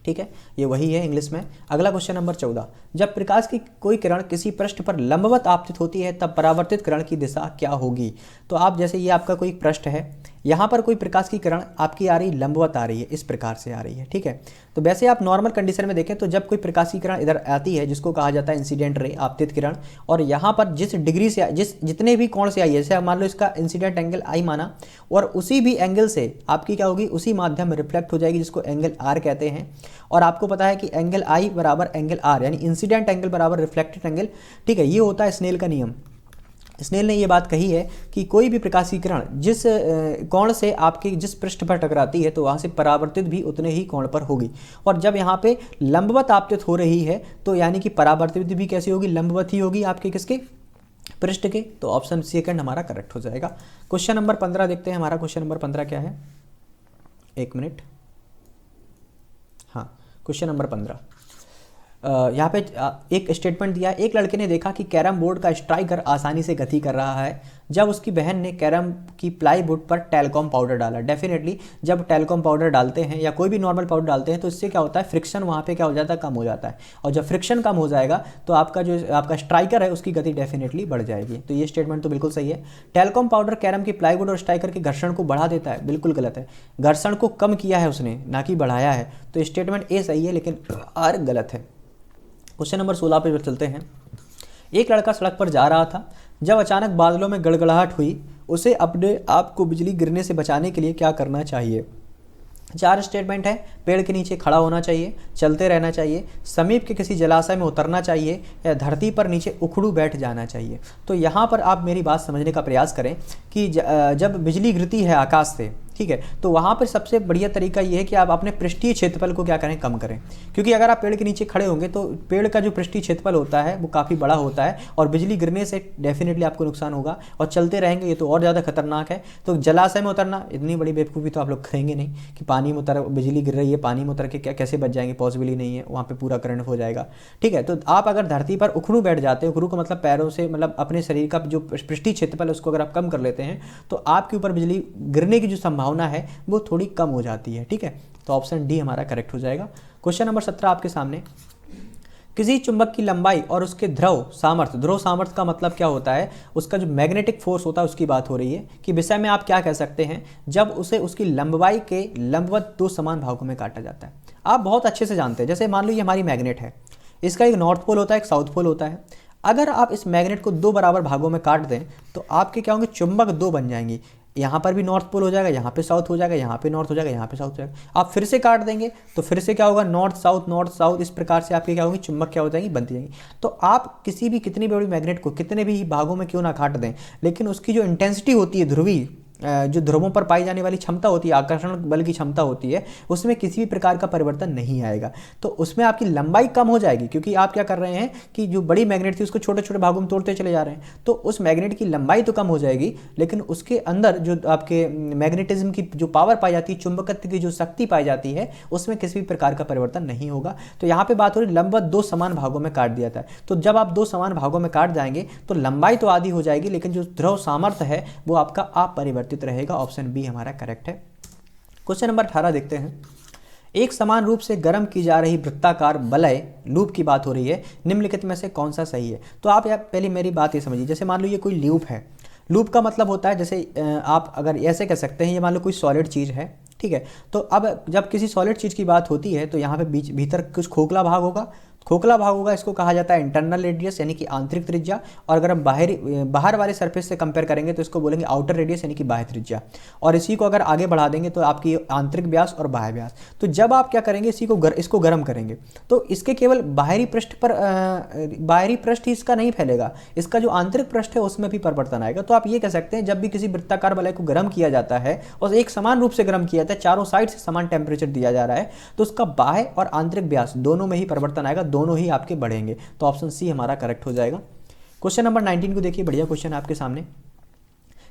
ठीक है, ये वही है इंग्लिश में। अगला क्वेश्चन नंबर 14, जब प्रकाश की कोई किरण किसी पृष्ठ पर लंबवत आपतित होती है तब परावर्तित किरण की दिशा क्या होगी। तो आप जैसे ये आपका कोई पृष्ठ है, यहाँ पर कोई प्रकाश की किरण आपकी आ रही लंबवत आ रही है, इस प्रकार से आ रही है, ठीक है। तो वैसे आप नॉर्मल कंडीशन में देखें तो जब कोई प्रकाश की किरण इधर आती है जिसको कहा जाता है इंसिडेंट रे, आपतित किरण, और यहाँ पर जिस डिग्री से जितने भी कोण से आई है, जैसे मान लो इसका इंसिडेंट एंगल आई माना, और उसी भी एंगल से आपकी क्या होगी, उसी माध्यम में रिफ्लेक्ट हो जाएगी, जिसको एंगल आर कहते हैं। और आपको पता है कि एंगल आई बराबर एंगल आर, यानी इंसिडेंट एंगल बराबर रिफ्लेक्टेड एंगल, ठीक है। ये होता है स्नेल का नियम। स्नेल ने ये बात कही है कि कोई भी प्रकाश की किरण जिस कोण से आपके जिस पृष्ठ पर टकराती है तो वहाँ से परावर्तित भी उतने ही कोण पर होगी। और जब यहाँ पे लंबवत आपतित हो रही है तो यानी कि परावर्तित भी कैसी होगी, लंबवत ही होगी आपके किसके, पृष्ठ के। तो ऑप्शन सेकंड हमारा करेक्ट हो जाएगा। क्वेश्चन नंबर 15 देखते हैं, हमारा क्वेश्चन नंबर 15 क्या है, एक मिनट, हाँ क्वेश्चन नंबर 15 यहाँ पे एक स्टेटमेंट दिया है, एक लड़के ने देखा कि कैरम बोर्ड का स्ट्राइकर आसानी से गति कर रहा है जब उसकी बहन ने कैरम की प्लाईवुड पर टेलकॉम पाउडर डाला। डेफिनेटली जब टेलकॉम पाउडर डालते हैं या कोई भी नॉर्मल पाउडर डालते हैं तो इससे क्या होता है, फ्रिक्शन वहाँ पे क्या हो जाता है, कम हो जाता है। और जब फ्रिक्शन कम हो जाएगा तो आपका जो आपका स्ट्राइकर है उसकी गति डेफिनेटली बढ़ जाएगी। तो ये स्टेटमेंट तो बिल्कुल सही है। टेलकॉम पाउडर कैरम की प्लाईवुड और स्ट्राइकर के घर्षण को बढ़ा देता है, बिल्कुल गलत है। घर्षण को कम किया है उसने, ना कि बढ़ाया है। तो स्टेटमेंट ए सही है लेकिन आर गलत है। क्वेश्चन नंबर 16 पे चलते हैं। एक लड़का सड़क पर जा रहा था जब अचानक बादलों में गड़गड़ाहट हुई, उसे अपने आप को बिजली गिरने से बचाने के लिए क्या करना चाहिए। 4 स्टेटमेंट है, पेड़ के नीचे खड़ा होना चाहिए, चलते रहना चाहिए, समीप के किसी जलाशय में उतरना चाहिए, या धरती पर नीचे उखड़ू बैठ जाना चाहिए। तो यहाँ पर आप मेरी बात समझने का प्रयास करें कि जब बिजली गिरती है आकाश से, ठीक है, तो वहाँ पर सबसे बढ़िया तरीका ये है कि आप अपने पृष्ठीय क्षेत्रफल को क्या करें, कम करें। क्योंकि अगर आप पेड़ के नीचे खड़े होंगे तो पेड़ का जो पृष्ठीय क्षेत्रफल होता है वो काफ़ी बड़ा होता है और बिजली गिरने से डेफिनेटली आपको नुकसान होगा। और चलते रहेंगे ये तो और ज़्यादा खतरनाक है। तो जलाशय में उतरना, इतनी बड़ी बेवकूफ़ी तो आप लोग करेंगे नहीं कि पानी में उतर, बिजली गिर रही है पानी में उतर के क्या कैसे बच जाएंगे, पॉसिबल ही नहीं है, वहाँ पर पूरा करंट हो जाएगा, ठीक है। तो आप अगर धरती पर उखड़ू बैठ जाते हैं, उखड़ू का मतलब पैरों से, मतलब अपने शरीर का जो पृष्ठीय क्षेत्रफल है उसको अगर आप कम कर लेते हैं तो आपके ऊपर बिजली गिरने की जो संभावना है वो थोड़ी कम हो जाती है, ठीक है। तो ऑप्शन डी हमारा करेक्ट हो जाएगा। क्वेश्चन नंबर 17 आपके सामने। किसी चुंबक की लंबाई और उसके ध्रुव सामर्थ्य का मतलब क्या होता है, उसका जो मैग्नेटिक फोर्स होता है उसकी बात हो रही है, कि विषय में आप क्या कह सकते हैं जब उसे उसकी लंबाई के लंबवत दो समान भागों में काटा जाता है। आप बहुत अच्छे से जानते हैं, जैसे मान लो ये हमारी मैग्नेट है, इसका एक नॉर्थ पोल होता है, एक साउथ पोल होता है। अगर आप इस मैग्नेट को दो बराबर भागों में काट दें तो आपके क्या होंगे, चुंबक दो बन जाएंगी। यहाँ पर भी नॉर्थ पोल हो जाएगा, यहाँ पे साउथ हो जाएगा, यहाँ पे नॉर्थ हो जाएगा, यहाँ पे साउथ हो जाएगा। आप फिर से काट देंगे तो फिर से क्या होगा, नॉर्थ साउथ, इस प्रकार से आपके क्या होंगी, चुंबक क्या हो जाएंगी, बनती जाएंगी। तो आप किसी भी कितनी बड़ी मैग्नेट को कितने भी भागों में क्यों ना काट दें, लेकिन उसकी जो इंटेंसिटी होती है, जो ध्रुवों पर पाई जाने वाली क्षमता होती है, आकर्षण बल की क्षमता होती है, उसमें किसी भी प्रकार का परिवर्तन नहीं आएगा। तो उसमें आपकी लंबाई कम हो जाएगी, क्योंकि आप क्या कर रहे हैं कि जो बड़ी मैग्नेट थी उसको छोटे छोटे भागों में तोड़ते चले जा रहे हैं। तो उस मैग्नेट की लंबाई तो कम हो जाएगी, लेकिन उसके अंदर जो आपके मैग्नेटिज्म की जो पावर पाई जाती है, चुंबकत्व की जो शक्ति पाई जाती है, उसमें किसी भी प्रकार का परिवर्तन नहीं होगा। तो यहाँ पे बात हो रही लंबवत दो समान भागों में काट दिया था। तो जब आप दो समान भागों में काट जाएंगे तो लंबाई तो आधी हो जाएगी, लेकिन जो ध्रुव सामर्थ्य है वो आपका अपरिवर्तित रहेगा। ऑप्शन बी हमारा करेक्ट है। क्वेश्चन नंबर 18 देखते हैं। एक समान रूप से गर्म की जा रही वृत्ताकार वलय लूप की बात हो रही है, निम्नलिखित में से कौन सा सही है। तो आप पहले मेरी बात ये समझिए, जैसे मान लो ये कोई लूप है। लूप का मतलब होता है, जैसे आप अगर ऐसे कह सकते हैं, ये मान लो कोई सॉलिड चीज़ है, ठीक है। तो अब जब किसी सॉलिड चीज़ की बात होती है तो यहाँ पे भीतर कुछ खोखला भाग होगा, इसको कहा जाता है इंटरनल रेडियस यानी कि आंतरिक त्रिज्या। और अगर हम बाहर वाले सरफेस से कंपेयर करेंगे तो इसको बोलेंगे आउटर रेडियस यानी कि बाह्य त्रिज्या। और इसी को अगर आगे बढ़ा देंगे तो आपकी आंतरिक व्यास और बाह्य व्यास। तो जब आप क्या करेंगे, इसको गर्म करेंगे तो इसके केवल बाहरी पृष्ठ ही इसका नहीं फैलेगा, इसका जो आंतरिक पृष्ठ है उसमें भी परिवर्तन आएगा। तो आप ये कह सकते हैं, जब भी किसी वृत्ताकार वलय को गर्म किया जाता है और एक समान रूप से गर्म किया जाता है, चारों साइड से समान टेम्परेचर दिया जा रहा है, तो उसका बाह्य और आंतरिक व्यास दोनों में ही परिवर्तन आएगा, दोनों ही आपके बढ़ेंगे। तो ऑप्शन सी हमारा करेक्ट हो जाएगा। क्वेश्चन नंबर 19 को देखिए, बढ़िया क्वेश्चन है आपके सामने।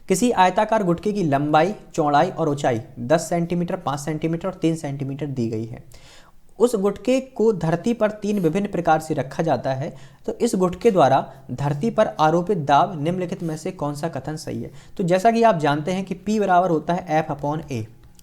किसी आयताकार गुटके की लंबाई, चौड़ाई और ऊंचाई 10 सेंटीमीटर, 5 सेंटीमीटर और 3 सेंटीमीटर दी गई है। उस गुटके को धरती पर 3 विभिन्न प्रकार से रखा जाता है। तो इस गुटके द्वारा धरती पर आरोपित दाब निम्नलिखित में से कौन सा कथन सही है। तो जैसा कि आप जानते हैं कि P बराबर होता है F/A,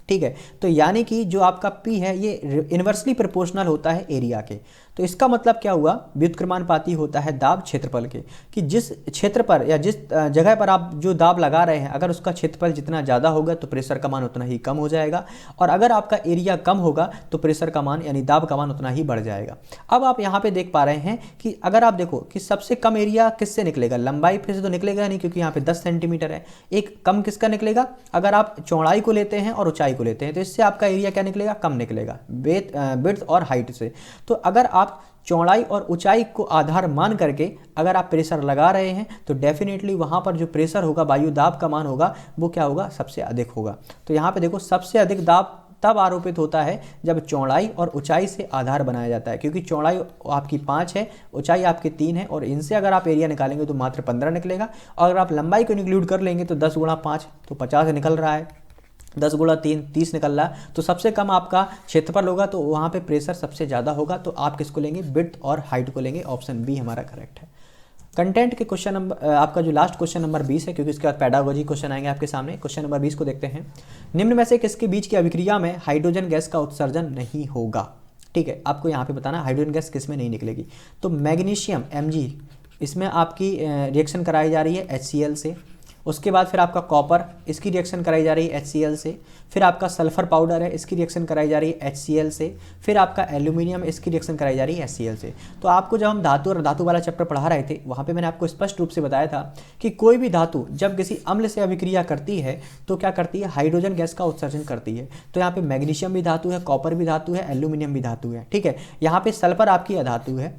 ठीक है। तो यानी कि जो आपका P है ये इन्वर्सली प्रोपोर्शनल होता है एरिया के। तो इसका मतलब क्या हुआ, व्युत्क्रमानुपाती होता है दाब क्षेत्रफल के, कि जिस क्षेत्र पर या जिस जगह पर आप जो दाब लगा रहे हैं, अगर उसका क्षेत्रफल जितना ज़्यादा होगा तो प्रेशर का मान उतना ही कम हो जाएगा, और अगर आपका एरिया कम होगा तो प्रेशर का मान यानी दाब का मान उतना ही बढ़ जाएगा। अब आप यहाँ पे देख पा रहे हैं कि अगर आप देखो कि सबसे कम एरिया किससे निकलेगा, लंबाई फिर से तो निकलेगा नहीं, क्योंकि यहाँ पे 10 सेंटीमीटर है। एक कम किसका निकलेगा, अगर आप चौड़ाई को लेते हैं और ऊंचाई को लेते हैं तो इससे आपका एरिया क्या निकलेगा, कम निकलेगा, विड्थ और हाइट से। तो अगर आप चौड़ाई और ऊंचाई को आधार मान करके अगर आप प्रेशर लगा रहे हैं तो डेफिनेटली वहाँ पर जो प्रेशर होगा, वायु दाब का मान होगा, वो क्या होगा, सबसे अधिक होगा। तो यहाँ पे देखो सबसे अधिक दाब तब आरोपित होता है जब चौड़ाई और ऊंचाई से आधार बनाया जाता है, क्योंकि चौड़ाई आपकी 5 है, ऊंचाई आपकी 3 है, और इनसे अगर आप एरिया निकालेंगे तो मात्र 15 निकलेगा। और अगर आप लंबाई को इंक्लूड कर लेंगे तो 10 गुणा 5 तो 50 निकल रहा है, 10 गुणा 3 30 निकल रहा है। तो सबसे कम आपका क्षेत्रफल होगा तो वहाँ पे प्रेशर सबसे ज़्यादा होगा। तो आप किसको लेंगे, विड्थ और हाइट को लेंगे। ऑप्शन बी हमारा करेक्ट है। कंटेंट के क्वेश्चन नंबर आपका जो लास्ट क्वेश्चन नंबर 20 है, क्योंकि इसके बाद पेडागोजी क्वेश्चन आएंगे आपके सामने। क्वेश्चन नंबर 20 को देखते हैं। निम्न में से किसके बीच की अभिक्रिया में हाइड्रोजन गैस का उत्सर्जन नहीं होगा। ठीक है, आपको यहाँ पे बताना हाइड्रोजन गैस किस में नहीं निकलेगी। तो मैग्नीशियम Mg, इसमें आपकी रिएक्शन कराई जा रही है HCl से। उसके बाद फिर आपका कॉपर, इसकी रिएक्शन कराई जा रही है HCl से। फिर आपका सल्फर पाउडर है, इसकी रिएक्शन कराई जा रही है HCl से। फिर आपका एल्यूमिनियम, इसकी रिएक्शन कराई जा रही है HCl से। तो आपको जब हम धातु और धातु वाला चैप्टर पढ़ा रहे थे, वहाँ पे मैंने आपको स्पष्ट रूप से बताया था कि कोई भी धातु जब किसी अम्ल से अभिक्रिया करती है तो क्या करती है, हाइड्रोजन गैस का उत्सर्जन करती है। तो यहाँ पे मैग्नीशियम भी धातु है, कॉपर भी धातु है, एल्यूमिनियम भी धातु है। ठीक है, यहाँ पे सल्फर आपकी अधातु है।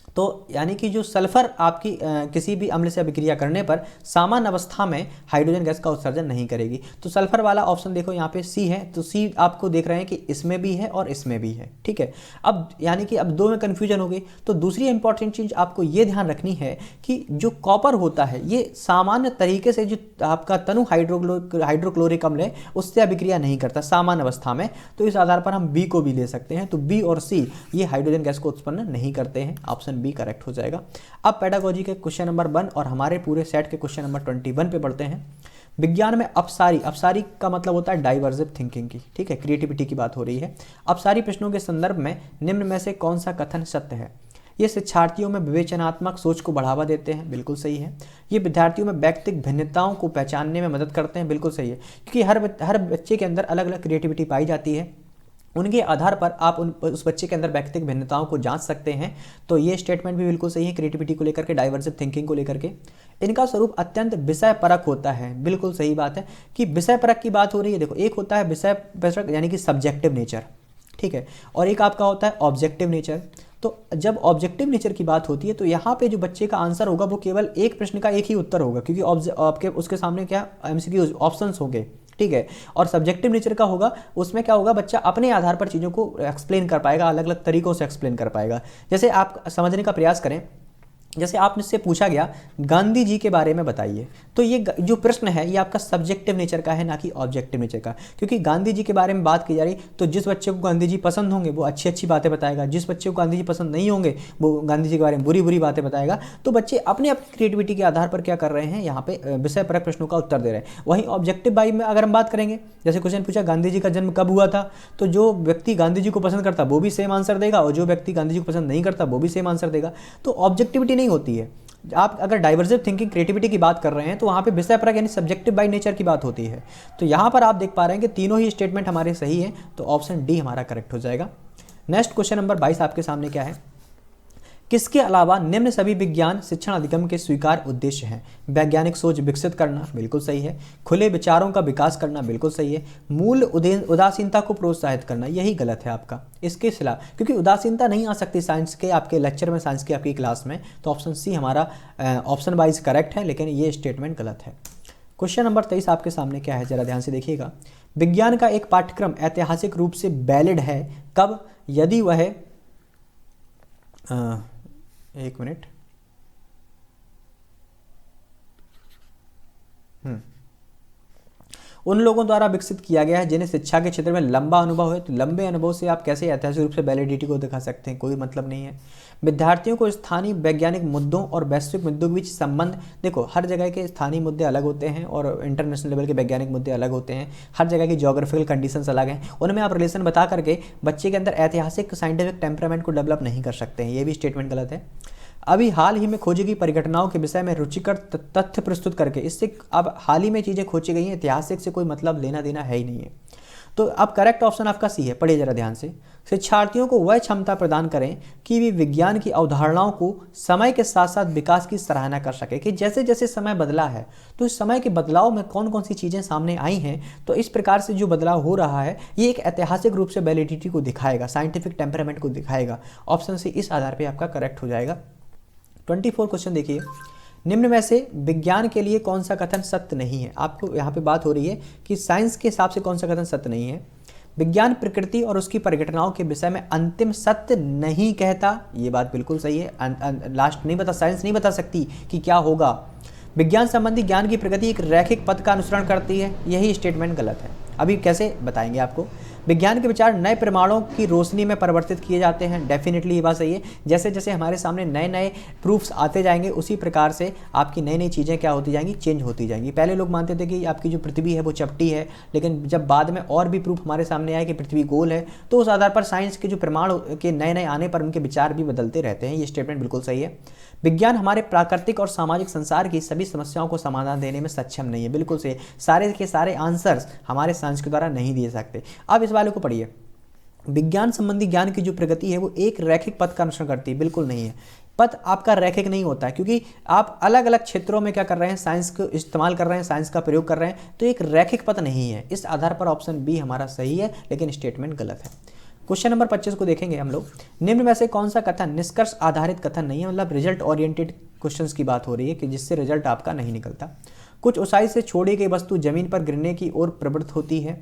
तो यानी कि जो सल्फर आपकी किसी भी अम्ल से अभिक्रिया करने पर सामान्य अवस्था में हाइड्रोजन गैस का उत्सर्जन नहीं करेगी। तो सल्फर वाला ऑप्शन देखो यहाँ पे सी है, तो सी आपको देख रहे हैं कि इसमें भी है और इसमें भी है। ठीक है, अब यानी कि अब दो में कन्फ्यूजन हो गई। तो दूसरी इंपॉर्टेंट चीज़ आपको ये ध्यान रखनी है कि जो कॉपर होता है ये सामान्य तरीके से जो आपका तनु हाइड्रोक्लोरिक अम्ल है उससे अभिक्रिया नहीं करता सामान्य अवस्था में। तो इस आधार पर हम बी को भी ले सकते हैं। तो बी और सी ये हाइड्रोजन गैस को उत्पन्न नहीं करते हैं। ऑप्शन करेक्ट हो जाएगा। अब पेडागोजी के क्वेश्चन नंबर 1 और हमारे पूरे सेट के क्वेश्चन नंबर 21 पे बढ़ते हैं। विज्ञान में अपसारी का मतलब होता है डाइवर्सिव थिंकिंग की। ठीक है, क्रिएटिविटी की बात हो रही है। अपसारी प्रश्नों के संदर्भ में निम्न में से कौन सा कथन सत्य है। ये शिक्षार्थियों में विवेचनात्मक सोच को बढ़ावा देते हैं, बिल्कुल सही है। ये विद्यार्थियों में व्यक्तिगत भिन्नताओं को पहचानने में मदद करते हैं, बिल्कुल सही है, क्योंकि हर बच्चे के अंदर अलग अलग क्रिएटिविटी पाई जाती है, उनके आधार पर आप उस बच्चे के अंदर व्यक्तिगत भिन्नताओं को जांच सकते हैं। तो ये स्टेटमेंट भी बिल्कुल सही है, क्रिएटिविटी को लेकर के, डाइवर्सिव थिंकिंग को लेकर के। इनका स्वरूप अत्यंत विषय परक होता है, बिल्कुल सही बात है कि विषय परक की बात हो रही है। देखो, एक होता है विषय परक यानी कि सब्जेक्टिव नेचर, ठीक है, और एक आपका होता है ऑब्जेक्टिव नेचर। तो जब ऑब्जेक्टिव नेचर की बात होती है तो यहाँ पे जो बच्चे का आंसर होगा वो केवल एक प्रश्न का एक ही उत्तर होगा, क्योंकि आपके उसके सामने क्या एमसीक्यू ऑप्शंस होंगे, ठीक है। और सब्जेक्टिव नेचर का होगा, उसमें क्या होगा, बच्चा अपने आधार पर चीज़ों को एक्सप्लेन कर पाएगा, अलग अलग तरीकों से एक्सप्लेन कर पाएगा। जैसे आप समझने का प्रयास करें, जैसे आपने से पूछा गया गांधी जी के बारे में बताइए, तो ये जो प्रश्न है ये आपका सब्जेक्टिव नेचर का है, ना कि ऑब्जेक्टिव नेचर का, क्योंकि गांधी जी के बारे में बात की जा रही। तो जिस बच्चे को गांधी जी पसंद होंगे वो अच्छी अच्छी बातें बताएगा, जिस बच्चे को गांधी जी पसंद नहीं होंगे वो गांधी जी के बारे में बुरी बुरी बातें बताएगा। तो बच्चे अपने अपनी क्रिएटिविटी के आधार पर क्या कर रहे हैं, यहाँ पे विषय परक प्रश्नों का उत्तर दे रहे हैं। वहीं ऑब्जेक्टिव बाई में अगर हम बात करेंगे, जैसे क्वेश्चन पूछा गांधी जी का जन्म कब हुआ था, तो जो व्यक्ति गांधी जी को पसंद करता वो भी सेम आंसर देगा, और जो व्यक्ति गांधी जी को पसंद नहीं करता वो भी सेम आंसर देगा। तो ऑब्जेक्टिविटी नहीं होती है। आप अगर डाइवर्सिव थिंकिंग क्रिएटिविटी की बात कर रहे हैं तो वहाँ पे विषय परक यानी सब्जेक्टिव बाय नेचर की बात होती है। तो यहाँ पर आप देख पा रहे हैं कि तीनों ही स्टेटमेंट हमारे सही हैं, तो ऑप्शन डी हमारा करेक्ट हो जाएगा। नेक्स्ट क्वेश्चन नंबर 22 आपके सामने क्या है, किसके अलावा निम्न सभी विज्ञान शिक्षण अधिगम के स्वीकार उद्देश्य हैं? वैज्ञानिक सोच विकसित करना, बिल्कुल सही है। खुले विचारों का विकास करना, बिल्कुल सही है। मूल उदासीनता को प्रोत्साहित करना, यही गलत है आपका, इसके खिलाफ, क्योंकि उदासीनता नहीं आ सकती साइंस के आपके लेक्चर में, साइंस की आपकी क्लास में। तो ऑप्शन सी हमारा ऑप्शन वाइज करेक्ट है, लेकिन ये स्टेटमेंट गलत है। क्वेश्चन नंबर 23 आपके सामने क्या है, जरा ध्यान से देखिएगा। विज्ञान का एक पाठ्यक्रम ऐतिहासिक रूप से वैलिड है कब, यदि वह एक मिनट, उन लोगों द्वारा विकसित किया गया है जिन्हें शिक्षा के क्षेत्र में लंबा अनुभव है। तो लंबे अनुभव से आप कैसे ऐतिहासिक रूप से वैलिडिटी को दिखा सकते हैं, कोई मतलब नहीं है। विद्यार्थियों को स्थानीय वैज्ञानिक मुद्दों और वैश्विक मुद्दों के बीच संबंध, देखो हर जगह के स्थानीय मुद्दे अलग होते हैं और इंटरनेशनल लेवल के वैज्ञानिक मुद्दे अलग होते हैं, हर जगह की ज्योग्राफिकल कंडीशंस अलग हैं, उनमें आप रिलेशन बता करके बच्चे के अंदर ऐतिहासिक साइंटिफिक टेम्परामेंट को डेवलप नहीं कर सकते हैं, ये भी स्टेटमेंट गलत है। अभी हाल ही में खोजी गई परिघटनाओं के विषय में रुचिकर तथ्य प्रस्तुत करके, इससे अब हाल ही में चीज़ें खोजी गई हैं, ऐतिहासिक से कोई मतलब लेना देना है ही नहीं है। तो अब करेक्ट ऑप्शन आपका सी है, पढ़िए जरा ध्यान से। शिक्षार्थियों को वह क्षमता प्रदान करें कि वे विज्ञान की अवधारणाओं को समय के साथ साथ विकास की सराहना कर सके, कि जैसे जैसे समय बदला है तो इस समय के बदलाव में कौन कौन सी चीज़ें सामने आई हैं, तो इस प्रकार से जो बदलाव हो रहा है ये एक ऐतिहासिक रूप से वैलिडिटी को दिखाएगा, साइंटिफिक टेम्परामेंट को दिखाएगा। ऑप्शन सी इस आधार पर आपका करेक्ट हो जाएगा। 24 क्वेश्चन देखिए, निम्न में से विज्ञान के लिए कौन सा कथन सत्य नहीं है? आपको यहाँ पे बात हो रही है कि साइंस के हिसाब से कौन सा कथन सत्य नहीं है। विज्ञान प्रकृति और उसकी परिघटनाओं के विषय में अंतिम सत्य नहीं कहता, ये बात बिल्कुल सही है। लास्ट नहीं बता, साइंस नहीं बता सकती कि क्या होगा। विज्ञान संबंधी ज्ञान की प्रगति एक रैखिक पथ का अनुसरण करती है, यही स्टेटमेंट गलत है। अभी कैसे बताएंगे आपको। विज्ञान के विचार नए प्रमाणों की रोशनी में परिवर्तित किए जाते हैं, डेफिनेटली ये बात सही है। जैसे जैसे हमारे सामने नए नए प्रूफ्स आते जाएंगे उसी प्रकार से आपकी नई नई चीज़ें क्या होती जाएंगी, चेंज होती जाएंगी। पहले लोग मानते थे कि आपकी जो पृथ्वी है वो चपटी है, लेकिन जब बाद में और भी प्रूफ हमारे सामने आए कि पृथ्वी गोल है, तो उस आधार पर साइंस के जो प्रमाण के नए नए आने पर उनके विचार भी बदलते रहते हैं। ये स्टेटमेंट बिल्कुल सही है। विज्ञान हमारे प्राकृतिक और सामाजिक संसार की सभी समस्याओं को समाधान देने में सक्षम नहीं है, बिल्कुल सही। सारे के सारे आंसर्स हमारे साइंस के द्वारा नहीं दिए सकते। अब इस वाले को पढ़िए, विज्ञान संबंधी ज्ञान की जो प्रगति है वो एक रैखिक पथ का अनुसरण करती है, बिल्कुल नहीं है। पथ आपका रैखिक नहीं होता है, क्योंकि आप अलग अलग क्षेत्रों में क्या कर रहे हैं, साइंस को इस्तेमाल कर रहे हैं, साइंस का प्रयोग कर रहे हैं, तो एक रैखिक पथ नहीं है। इस आधार पर ऑप्शन बी हमारा सही है, लेकिन स्टेटमेंट गलत है। क्वेश्चन नंबर 25 को देखेंगे हम लोग। निम्न में से कौन सा कथन निष्कर्ष आधारित कथन नहीं है, मतलब रिजल्ट ओरिएंटेड क्वेश्चंस की बात हो रही है कि जिससे रिजल्ट आपका नहीं निकलता। कुछ ऊंचाई से छोड़ी गई वस्तु जमीन पर गिरने की ओर प्रवृत्त होती है।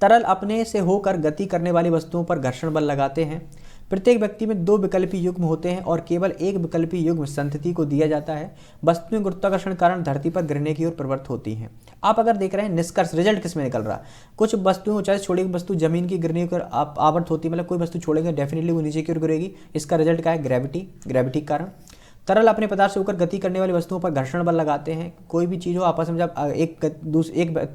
तरल अपने से होकर गति करने वाली वस्तुओं पर घर्षण बल लगाते हैं। प्रत्येक व्यक्ति में 2 विकल्पी युग्म होते हैं और केवल एक विकल्पी युग्म संतति को दिया जाता है। वस्तुएं गुरुत्वाकर्षण कारण धरती पर गिरने की ओर प्रवृत्त होती हैं। आप अगर देख रहे हैं निष्कर्ष रिजल्ट किस में निकल रहा है, कुछ वस्तुएं ऊंचाई से छोड़ी गई वस्तु जमीन की गिरने की ओर आवर्त होती है, मतलब कोई वस्तु छोड़ेंगे डेफिनेटली वो नीचे की ओर गिरेगी। इसका रिजल्ट क्या है, ग्रेविटी के कारण। तरल अपने पदार्थ से होकर गति करने वाली वस्तुओं पर घर्षण बल लगाते हैं। कोई भी चीज़ हो आपस में जब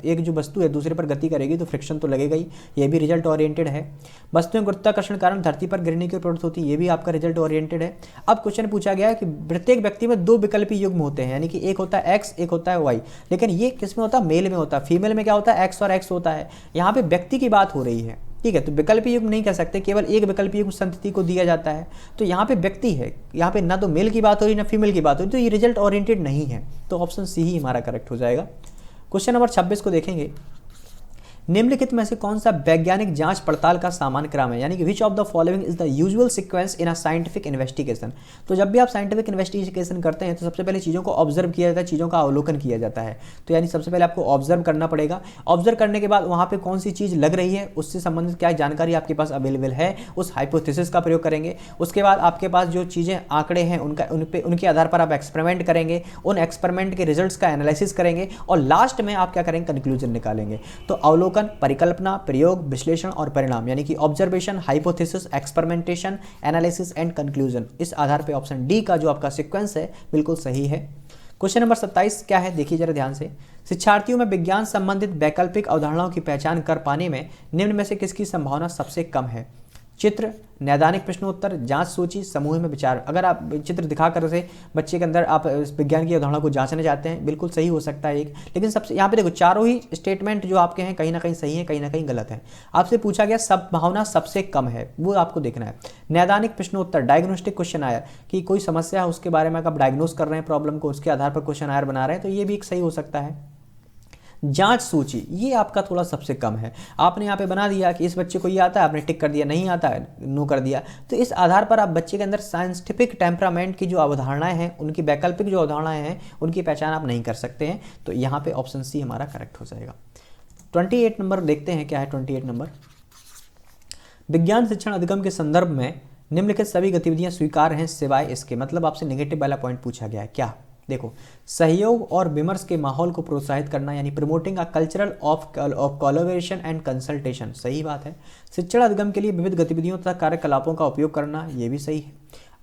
एक जो वस्तु है दूसरे पर गति करेगी तो फ्रिक्शन तो लगेगा ही, ये भी रिजल्ट ओरिएंटेड है। वस्तुएं गुरुत्वाकर्षण के कारण धरती पर गिरने की प्रवृत्ति होती है, ये भी आपका रिजल्ट ओरिएंटेड है। अब क्वेश्चन पूछा गया है कि प्रत्येक व्यक्ति में दो विकल्पी युग्म होते हैं, यानी कि एक होता है एक्स, एक होता है वाई, लेकिन ये किस में होता है? मेल में होता है। फीमेल में क्या होता है? एक्स और एक्स होता है। यहाँ पे व्यक्ति की बात हो रही है, ठीक है। तो विकल्पी युग्म नहीं कह सकते, केवल एक विकल्पी युग्म संतति को दिया जाता है। तो यहाँ पे व्यक्ति है, यहाँ पे ना तो मेल की बात हो रही ना फीमेल की बात हो रही, तो ये रिजल्ट ओरिएंटेड नहीं है। तो ऑप्शन सी ही हमारा करेक्ट हो जाएगा। क्वेश्चन नंबर 26 को देखेंगे। निम्नलिखित में से कौन सा वैज्ञानिक जांच पड़ताल का सामान्य क्रम है, यानी कि which of the following is the usual sequence in a scientific investigation. तो जब भी आप साइंटिफिक इन्वेस्टिगेशन करते हैं तो सबसे पहले चीज़ों को ऑब्जर्व किया जाता है, चीज़ों का अवलोकन किया जाता है। तो यानी सबसे पहले आपको ऑब्जर्व करना पड़ेगा। ऑब्जर्व करने के बाद वहाँ पर कौन सी चीज़ लग रही है उससे संबंधित क्या जानकारी आपके पास अवेलेबल है, उस हाइपोथेसिस का प्रयोग करेंगे। उसके बाद आपके पास जो चीज़ें आंकड़े हैं उनके आधार पर आप एक्सपेरिमेंट करेंगे, उन एक्सपेरिमेंट के रिजल्ट्स का एनालिसिस करेंगे और लास्ट में आप क्या करेंगे? कंक्लूजन निकालेंगे। तो अवलोकन, परिकल्पना, प्रयोग, विश्लेषण और परिणाम, यानी कि observation, hypothesis, experimentation, analysis and conclusion. इस आधार पे ऑप्शन डी का जो आपका सीक्वेंस है बिल्कुल सही है। क्वेश्चन नंबर 27 क्या है, देखिए जरा ध्यान से। शिक्षार्थियों में विज्ञान संबंधित वैकल्पिक अवधारणाओं की पहचान कर पाने में निम्न में से किसकी संभावना सबसे कम है? चित्र, नैदानिक प्रश्नोत्तर, जांच सूची, समूह में विचार। अगर आप चित्र दिखाकर से बच्चे के अंदर आप विज्ञान की अवधारणा को जांचना चाहते हैं, बिल्कुल सही हो सकता है एक। लेकिन सबसे यहाँ पे देखो चारों ही स्टेटमेंट जो आपके हैं कहीं ना कहीं सही है, कहीं ना कहीं गलत है। आपसे पूछा गया संभावना सबसे कम है, वो आपको देखना है। नैदानिक प्रश्नोत्तर, डायग्नोस्टिक क्वेश्चन आया कि कोई समस्या है उसके बारे में आप डायग्नोस कर रहे हैं प्रॉब्लम को, उसके आधार पर क्वेश्चन आयर बना रहे हैं, तो ये भी एक सही हो सकता है। जांच सूची, ये आपका थोड़ा सबसे कम है। आपने यहाँ पे बना दिया कि इस बच्चे को ये आता है, आपने टिक कर दिया, नहीं आता है नो कर दिया। तो इस आधार पर आप बच्चे के अंदर साइंटिफिक टेम्परामेंट की जो अवधारणाएं हैं, उनकी वैकल्पिक जो अवधारणाएं हैं, उनकी पहचान आप नहीं कर सकते हैं। तो यहाँ पे ऑप्शन सी हमारा करेक्ट हो जाएगा। 28 नंबर देखते हैं क्या है। 28 नंबर, विज्ञान शिक्षण अधिगम के संदर्भ में निम्नलिखित सभी गतिविधियां स्वीकार्य हैं सिवाय इसके। मतलब आपसे नेगेटिव वाला पॉइंट पूछा गया है। क्या? देखो, सहयोग और विमर्श के माहौल को प्रोत्साहित करना, यानी promoting a cultural of collaboration and consultation, सही बात है। शिक्षण अधिगम के लिए विविध गतिविधियों तथा कार्यकलापों का उपयोग करना, ये भी सही है।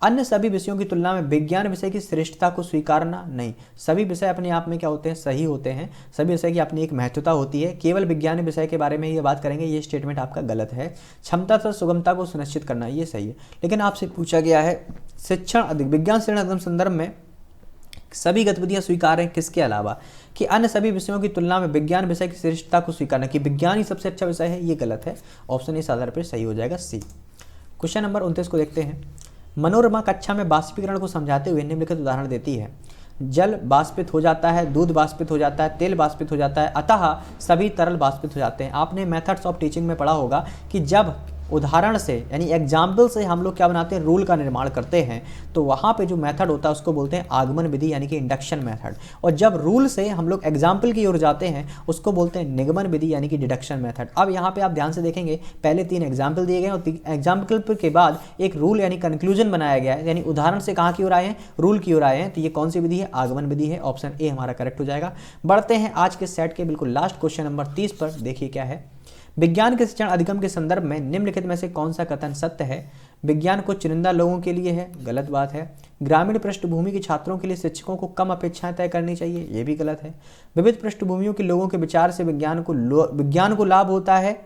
अन्य सभी विषयों की तुलना में विज्ञान विषय की श्रेष्ठता को स्वीकारना, नहीं। सभी विषय अपने आप में क्या होते हैं? सही होते हैं। सभी विषय की अपनी एक महत्वता होती है। केवल विज्ञान विषय के बारे में ये बात करेंगे, ये स्टेटमेंट आपका गलत है। क्षमता तथा सुगमता को सुनिश्चित करना, ये सही है। लेकिन आपसे पूछा गया है विज्ञान शिक्षण अधिगम संदर्भ में सभी गतिविधियां स्वीकार हैं किसके अलावा, कि अन्य सभी विषयों की तुलना में विज्ञान विषय की श्रेष्ठता को स्वीकारना, कि विज्ञान ही सबसे अच्छा विषय है, ये गलत है। ऑप्शन इस आधार पर सही हो जाएगा सी। क्वेश्चन नंबर 29 को देखते हैं। मनोरमा कक्षा में बाष्पीकरण को समझाते हुए निम्नलिखित उदाहरण देती है। जल बाष्पित हो जाता है, दूध बाष्पित हो जाता है, तेल बाष्पित हो जाता है, अतः सभी तरल बाष्पित हो जाते हैं। आपने मेथड्स ऑफ टीचिंग में पढ़ा होगा कि जब उदाहरण से यानी एग्जाम्पल से हम लोग क्या बनाते हैं? रूल का निर्माण करते हैं। तो वहाँ पे जो मेथड होता है उसको बोलते हैं आगमन विधि, यानी कि इंडक्शन मेथड। और जब रूल से हम लोग एग्जाम्पल की ओर जाते हैं उसको बोलते हैं निगमन विधि, यानी कि डिडक्शन मेथड। अब यहाँ पे आप ध्यान से देखेंगे, पहले 3 एग्जाम्पल दिए गए और एग्जाम्पल के बाद एक रूल यानी कंक्लूजन बनाया गया है, यानी उदाहरण से कहाँ की ओर आए हैं? रूल की ओर आए हैं। तो ये कौन सी विधि है? आगमन विधि है। ऑप्शन ए हमारा करेक्ट हो जाएगा। बढ़ते हैं आज के सेट के बिल्कुल लास्ट क्वेश्चन नंबर 30 पर। देखिए क्या है। विज्ञान के शिक्षण अधिगम के संदर्भ में निम्नलिखित में से कौन सा कथन सत्य है? विज्ञान को चुनिंदा लोगों के लिए है, गलत बात है। ग्रामीण पृष्ठभूमि के छात्रों के लिए शिक्षकों को कम अपेक्षाएं तय करनी चाहिए, ये भी गलत है। विविध पृष्ठभूमियों के लोगों के विचार से विज्ञान को लाभ होता है।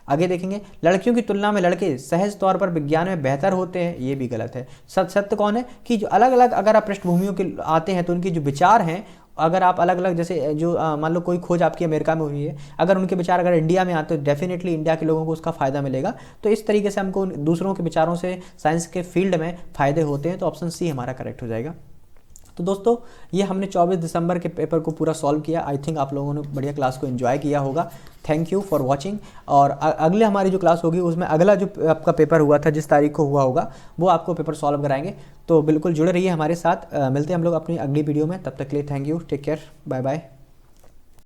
आगे देखेंगे, लड़कियों की तुलना में लड़के सहज तौर पर विज्ञान में बेहतर होते हैं, ये भी गलत है। सत्य कौन है? कि जो अलग अलग अगर आप पृष्ठभूमियों के आते हैं तो उनके जो विचार हैं, अगर आप अलग अलग जैसे जो मान लो कोई खोज आपकी अमेरिका में हुई है, अगर उनके विचार अगर इंडिया में आते तो डेफिनेटली इंडिया के लोगों को उसका फ़ायदा मिलेगा। तो इस तरीके से हमको दूसरों के विचारों से साइंस के फील्ड में फ़ायदे होते हैं। तो ऑप्शन सी हमारा करेक्ट हो जाएगा। तो दोस्तों, ये हमने 24 दिसंबर के पेपर को पूरा सॉल्व किया। आई थिंक आप लोगों ने बढ़िया क्लास को एंजॉय किया होगा। Thank you for watching. और अगले हमारी जो क्लास होगी उसमें अगला जो आपका पेपर हुआ था, जिस तारीख को हुआ होगा, वो आपको पेपर सॉल्व कराएंगे। तो बिल्कुल जुड़े रहिए हमारे साथ। मिलते हैं हम लोग अपनी अगली वीडियो में। तब तक के लिए thank you, take care, bye bye.